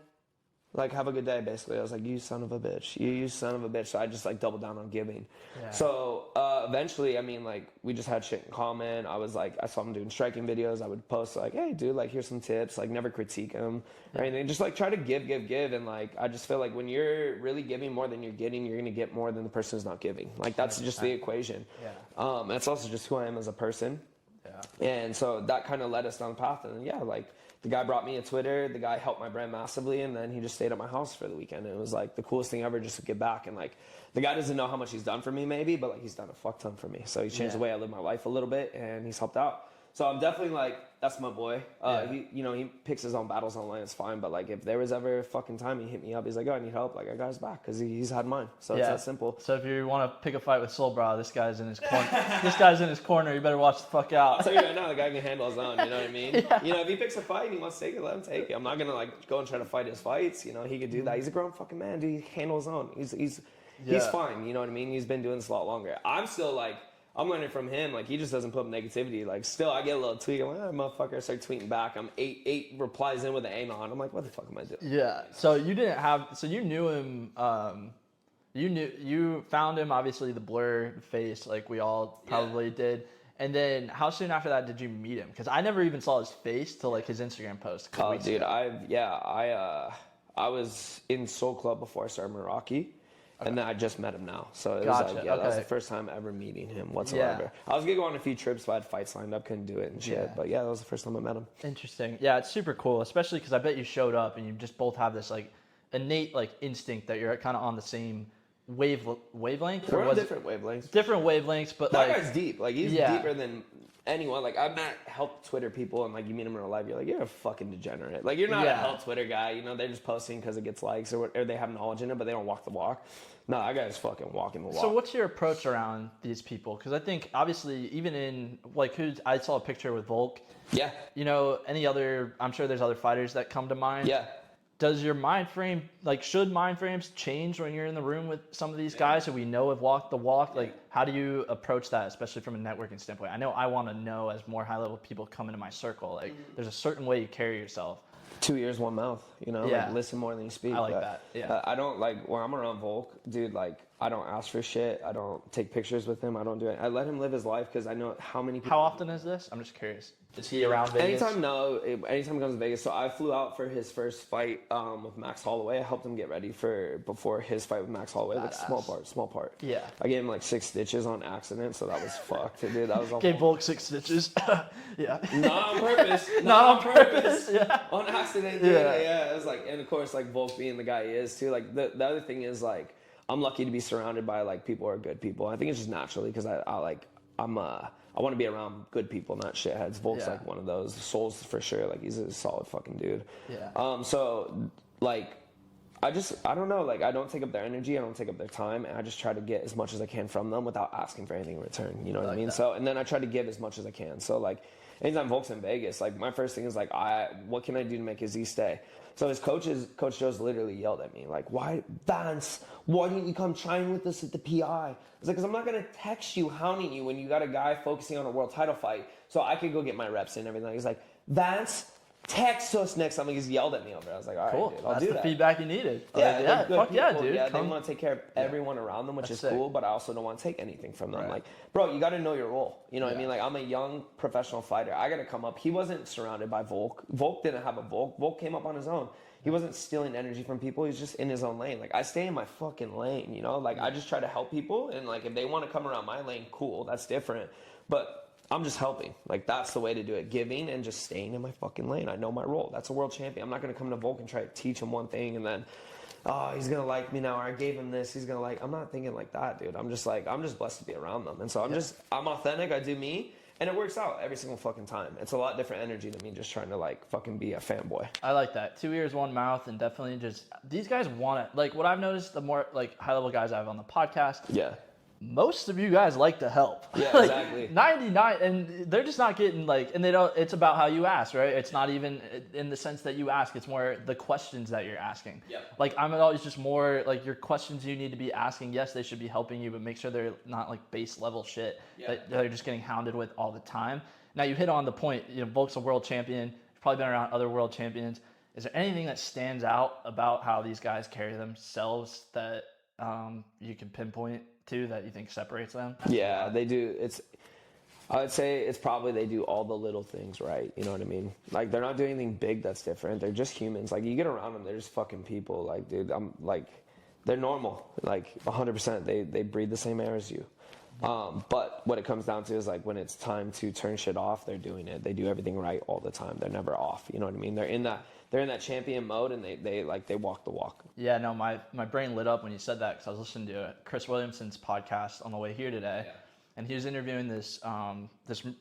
Like, have a good day, basically. I was like, you son of a bitch. You son of a bitch. So I just, like, doubled down on giving. Yeah. So, eventually, I mean, like, we just had shit in common. I was, like, I saw him doing striking videos. I would post, like, hey, dude, like, here's some tips. Like, never critique him or anything. Just, like, try to give. And, like, I just feel like when you're really giving more than you're getting, you're going to get more than the person who's not giving. Like, that's just the equation. Yeah. That's also just who I am as a person. Yeah. And so that kind of led us down the path. And, yeah, like, the guy brought me a Twitter. The guy helped my brand massively, and then he just stayed at my house for the weekend. And it was like the coolest thing ever, just to get back. And like, the guy doesn't know how much he's done for me, maybe, but like he's done a fuck ton for me. So he changed the way I live my life a little bit, and he's helped out. So I'm definitely like, that's my boy. He picks his own battles online. It's fine, but like if there was ever a fucking time he hit me up, he's like, oh, I need help. Like I got his back because he's had mine. So it's that simple. So if you want to pick a fight with Soul Bra, this guy's in his corner. You better watch the fuck out. I'll tell you right now, the guy can handle his own. You know what I mean? Yeah. If he picks a fight and he wants to take it, let him take it. I'm not gonna like go and try to fight his fights. He could do that. He's a grown fucking man, dude. He can handle his own. He's fine. You know what I mean? He's been doing this a lot longer. I'm still like, I'm learning from him. Like, he just doesn't put up negativity. Like, still, I get a little tweet. I'm like, motherfucker. I start tweeting back. I'm eight replies in with an aim on. I'm like, what the fuck am I doing? Yeah. So you knew him. You found him, obviously, the blur face, like we all probably did. And then how soon after that did you meet him? Because I never even saw his face till like his Instagram post. Oh, dude, I was in Soul Club before I started Meraki. Okay. And then I just met him now. So it was like, that was the first time ever meeting him whatsoever. Yeah. I was going to go on a few trips, but I had fights lined up, couldn't do it and shit. Yeah. But yeah, that was the first time I met him. Interesting. Yeah, it's super cool, especially because I bet you showed up and you just both have this like innate like instinct that you're kind of on the same wavelength. We're on different wavelengths. Different wavelengths, but that guy's deep. Like he's deeper than anyone. Like, I've met health Twitter people, and like you meet them in real life, you're like, you're a fucking degenerate. Like, you're not a health Twitter guy. You know, they're just posting because it gets likes or they have knowledge in it, but they don't walk the walk. No, that guy's fucking walking the walk. So what's your approach around these people? Because I think obviously even in like I saw a picture with Volk. Yeah. You know, any other? I'm sure there's other fighters that come to mind. Yeah. Does your mind frame, like, should mind frames change when you're in the room with some of these guys who we know have walked the walk? Like, how do you approach that, especially from a networking standpoint? I know I want to know, as more high-level people come into my circle, like, there's a certain way you carry yourself. 2 ears, one mouth, you know, like listen more than you speak. I like that. Yeah. I don't like when I'm around Volk, dude, like I don't ask for shit. I don't take pictures with him. I don't do it. I let him live his life because I know how many people. How often is this? I'm just curious. Is he around Vegas? Anytime he comes to Vegas. So I flew out for his first fight with Max Holloway. I helped him get ready before his fight with Max Holloway. Like small part. Yeah. I gave him like 6 stitches on accident, so that was fucked, dude. That was awful. Gave Volk 6 stitches. Yeah. Not on purpose. Not on purpose. Yeah. On accident. Dude. Yeah. It was like, and of course, like Volk being the guy he is too. Like the other thing is like I'm lucky to be surrounded by like people who are good people. I think it's just naturally because I want to be around good people, not shitheads. Volk's like one of those souls for sure. Like he's a solid fucking dude. Yeah. So like, I don't know. Like I don't take up their energy. I don't take up their time, and I just try to get as much as I can from them without asking for anything in return. You know what I mean? That. So and then I try to give as much as I can. So like, anytime Volk's in Vegas, like my first thing is like, what can I do to make his Z stay? So his Coach Joe's literally yelled at me, like, Vance, why didn't you come train with us at the PI? It's like, because I'm not going to text you hounding you when you got a guy focusing on a world title fight so I could go get my reps in and everything. He's like, Vance, text us next time. He's yelled at me over. I was like, all right, cool. Dude, I'll That's do the that. feedback you needed. Yeah, fuck yeah, dude. Yeah, they want to take care of everyone around them, which is cool, but I also don't want to take anything from them. Right. Like, bro, you got to know your role. You know what I mean? Like, I'm a young professional fighter. I got to come up. He wasn't surrounded by Volk. Volk didn't have a Volk. Volk came up on his own. He wasn't stealing energy from people. He's just in his own lane. Like, I stay in my fucking lane, you know? Like, I just try to help people. And, like, if they want to come around my lane, cool. That's different. But I'm just helping. Like, that's the way to do it. Giving and just staying in my fucking lane. I know my role. That's a world champion. I'm not going to come to Volk and try to teach him one thing and then, oh, he's going to like me now, or I gave him this. He's going to like, I'm not thinking like that, dude. I'm just blessed to be around them. And so I'm authentic. I do me. And it works out every single fucking time. It's a lot different energy than me just trying to like fucking be a fanboy. I like that. 2 ears, one mouth, and definitely just these guys want it. Like what I've noticed, the more like high level guys I have on the podcast. Yeah. Most of you guys like to help. Yeah, like, exactly. 99, and they're just not getting like, and they don't. It's about how you ask, right? It's not even in the sense that you ask. It's more the questions that you're asking. Yeah. Like I'm always just more like your questions you need to be asking. Yes, they should be helping you, but make sure they're not like base level shit that they're just getting hounded with all the time. Now you hit on the point. You know, Volk's a world champion. You've probably been around other world champions. Is there anything that stands out about how these guys carry themselves that you can pinpoint to that you think separates them? Yeah, they do. I would say it's probably they do all the little things right. You know what I mean? Like they're not doing anything big that's different. They're just humans. Like you get around them, they're just fucking people. Like dude, I'm like, they're normal. Like 100%. They breathe the same air as you. But what it comes down to is like when it's time to turn shit off, they're doing it. They do everything right all the time. They're never off. You know what I mean? They're in that champion mode and they walk the walk. Yeah, no, my brain lit up when you said that because I was listening to Chris Williamson's podcast on the way here today, and he was interviewing this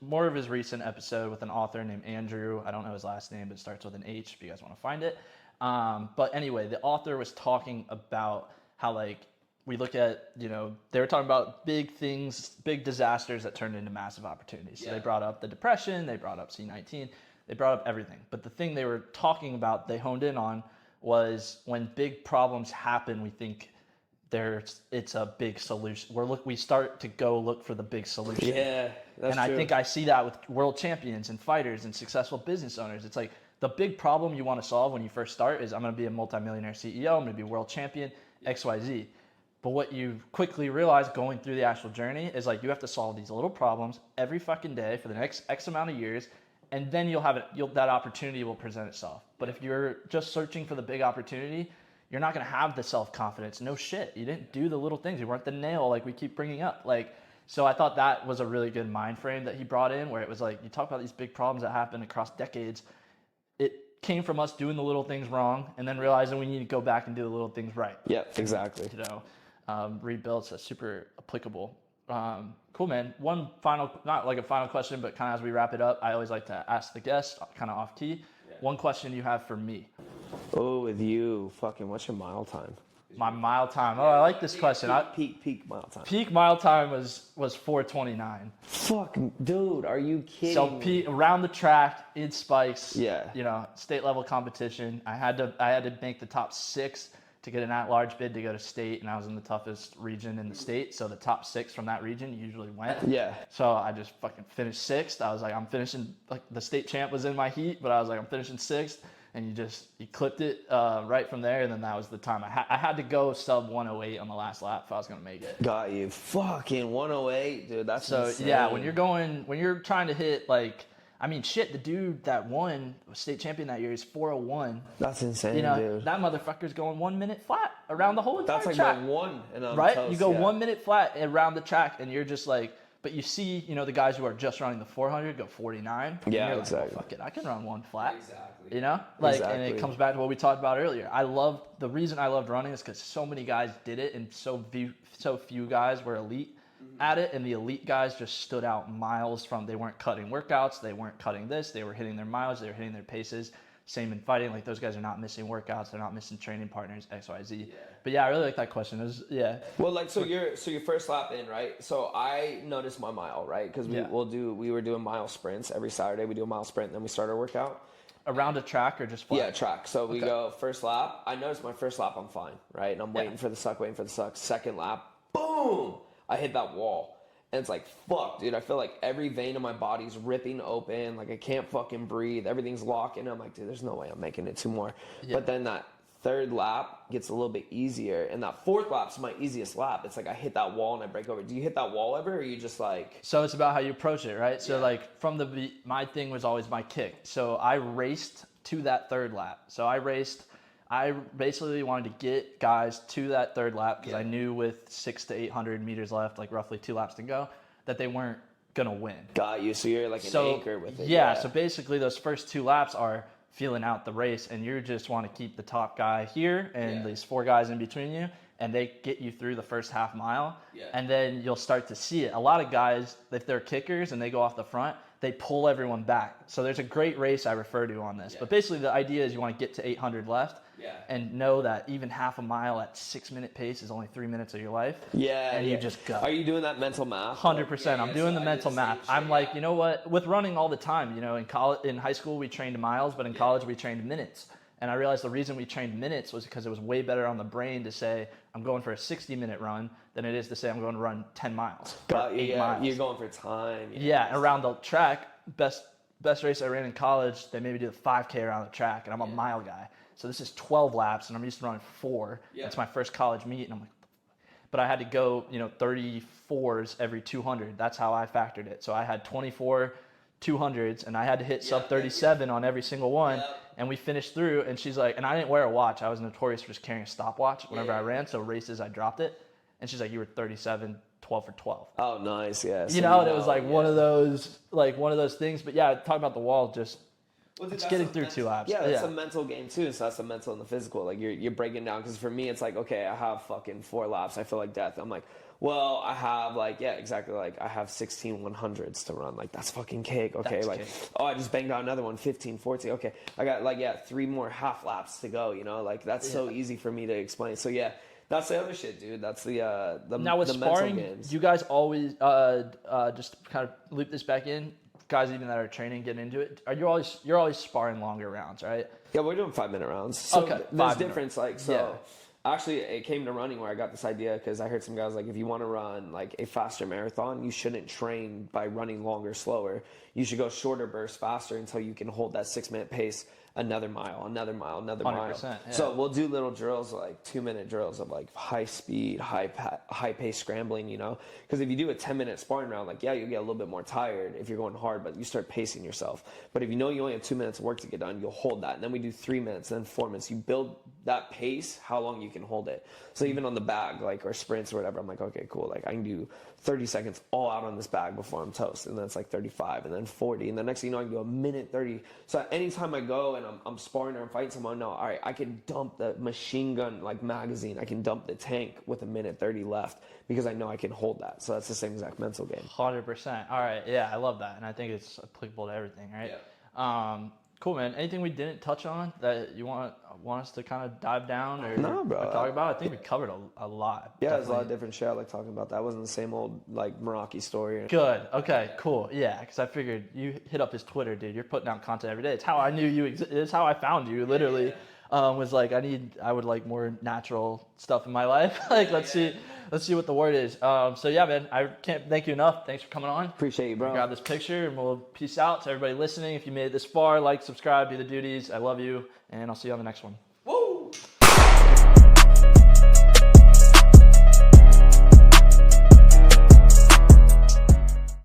more of his recent episode with an author named Andrew. I don't know his last name, but it starts with an H if you guys want to find it. But anyway, the author was talking about how like we look at, you know, they were talking about big things, big disasters that turned into massive opportunities. So they brought up the Depression, they brought up C-19. They brought up everything. But the thing they were talking about, they honed in on, was when big problems happen, we think it's a big solution. We start to go look for the big solution. Yeah, that's true. true. I think I see that with world champions and fighters and successful business owners. It's like the big problem you want to solve when you first start is I'm going to be a multimillionaire CEO, I'm going to be a world champion, XYZ. But what you quickly realize going through the actual journey is like you have to solve these little problems every fucking day for the next X amount of years. And then that opportunity will present itself. But if you're just searching for the big opportunity, you're not going to have the self-confidence. No shit. You didn't do the little things. You weren't the nail like we keep bringing up. Like, so I thought that was a really good mind frame that he brought in, where it was like, you talk about these big problems that happen across decades. It came from us doing the little things wrong and then realizing we need to go back and do the little things right. Yeah, exactly. You know, rebuild. So that's super applicable. Cool, man. One final, not like a final question, but kind of as we wrap it up, I always like to ask the guest, kind of off key, one question you have for me. Oh, with you, fucking, what's your mile time? My mile time. Oh, I like this question. Peak mile time. Peak mile time was 4:29. Fuck, dude, are you kidding So me? around the track in spikes, Yeah. you know, state level competition. I had to make the top 6 to get an at-large bid to go to state, and I was in the toughest region in the state. So the top 6 from that region usually went. Yeah. So I just fucking finished 6th. I was like, I'm finishing. Like the state champ was in my heat, but I was like, I'm finishing 6th. And you clipped it right from there, and then that was the time. I had to go sub 108 on the last lap if I was gonna make it. Got you. Fucking 108, dude. That's So insane. yeah, when you're trying to hit like, I mean, shit, the dude that won state champion that year is 401. That's insane, You know, dude. that motherfucker's going 1 minute flat around the whole entire That's like track. my one, and I'm Right? toast, You go yeah. 1 minute flat around the track, and you're just like, but you see, you know, the guys who are just running the 400 go 49. And Yeah, you're exactly. Like, well, fuck it, I can run one flat. Exactly. You know, like, and Exactly. it comes back to what we talked about earlier. The reason I loved running is because so many guys did it, and so few guys were elite at it, and the elite guys just stood out miles from. They weren't cutting workouts, they weren't cutting this, they were hitting their miles, they were hitting their paces. Same in fighting, like those guys are not missing workouts, they're not missing training partners, XYZ. But yeah, I really like that question. It was, yeah. Well, like, so your first lap in, right? So I noticed my mile, right? Because we were doing mile sprints every Saturday. We do a mile sprint, and then we start our workout. Around a track or just flat? Yeah, track. So we go first lap. I noticed my first lap, I'm fine, right? And I'm waiting for the suck. Second lap, boom! I hit that wall. And it's like, fuck, dude. I feel like every vein in my body's ripping open. Like, I can't fucking breathe. Everything's locking. I'm like, dude, there's no way I'm making it 2 more. Yeah. But then that third lap gets a little bit easier. And that fourth lap's my easiest lap. It's like I hit that wall and I break over. Do you hit that wall ever? Or are you just like... So it's about how you approach it, right? So like from my thing was always my kick. So I raced to that third lap. So I basically wanted to get guys to that third lap because I knew with 600 to 800 meters left, like roughly 2 laps to go, that they weren't going to win. Got you. So you're like an anchor with it. Yeah, so basically those first 2 laps are feeling out the race, and you just want to keep the top guy here and these 4 guys in between you, and they get you through the first half mile, and then you'll start to see it. A lot of guys, if they're kickers and they go off the front, they pull everyone back. So there's a great race I refer to on this. But basically the idea is you want to get to 800 left and know that even half a mile at 6-minute pace is only 3 minutes of your life. Yeah. And you just go. Are you doing that mental math? 100%. I'm doing the mental math. I'm like, you know what? With running all the time, you know, in high school we trained miles, but in college we trained minutes. And I realized the reason we trained minutes was because it was way better on the brain to say, I'm going for a 60-minute run than it is to say I'm going to run 10 miles or 8 miles. You're going for time. Yeah, around the track, best race I ran in college, they made me do the 5K around the track, and I'm a mile guy. So this is 12 laps, and I'm used to running 4. It's my first college meet, and I'm like, but I had to go, 34s every 200. That's how I factored it. So I had 24 200s, and I had to hit sub 37 on every single one. And we finished through, and she's like, and I didn't wear a watch. I was notorious for just carrying a stopwatch whenever I ran. So races, I dropped it. And she's like, you were 37, 12 for 12. Oh, nice. Yeah. And it was like one of those things. But yeah, talking about the wall, just it's getting through 2 laps. Yeah, it's a mental game too. So that's the mental and the physical. Like you're breaking down. Because for me, it's like, okay, I have fucking 4 laps. I feel like death. I'm like, well, I have exactly. Like I have 16 100s to run. Like that's fucking cake. Okay, That's like cake. oh, I just banged out another one, 15, 14. Okay, I got 3 more half laps to go. Like that's so easy for me to explain. So yeah. That's the other shit, dude. That's the now with the sparring, mental games. you guys always just kind of loop this back in. Guys, even that are training, get into it. You're always sparring longer rounds, right? Yeah, we're doing 5-minute rounds. So Okay, there's 5-minute. difference. Like so, actually, it came to running where I got this idea because I heard some guys like, if you want to run like a faster marathon, you shouldn't train by running longer, slower. You should go shorter bursts, faster until you can hold that 6-minute pace. Another mile, another mile, another mile. 100%, yeah. So we'll do little drills, like 2-minute drills of like high speed, high pace scrambling, because if you do a 10-minute sparring round, like, yeah, you'll get a little bit more tired if you're going hard, but you start pacing yourself. But if you know you only have 2 minutes of work to get done, you'll hold that. And then we do 3 minutes, then 4 minutes. You build that pace, how long you can hold it. So even on the bag, like, or sprints or whatever, I'm like, okay, cool. Like I can do 30 seconds all out on this bag before I'm toast. And then it's like 35 and then 40. And the next thing you know, I can do a minute 30. So anytime I go and and I'm sparring or I'm fighting someone, no, all right, I can dump the machine gun like magazine. I can dump the tank with 1:30 left because I know I can hold that. So that's the same exact mental game. 100%. All right. Yeah, I love that. And I think it's applicable to everything, right? Yeah. Cool, man. Anything we didn't touch on that you want us to kind of dive down or, No, bro. or talk about? I think we covered a lot. Yeah, there's a lot of Definitely. different shit I like talking about. That wasn't the same old like Meraki story. Good. Okay, cool. Yeah, because I figured you hit up his Twitter, dude. You're putting out content every day. It's how I knew you it's how I found you, literally. Was like I would like more natural stuff in my life. Like let's see what the word is. So yeah, man, I can't thank you enough. Thanks for coming on. Appreciate you, bro. Grab this picture and we'll peace out to everybody listening. If you made it this far, like, subscribe, do the duties. I love you, and I'll see you on the next one.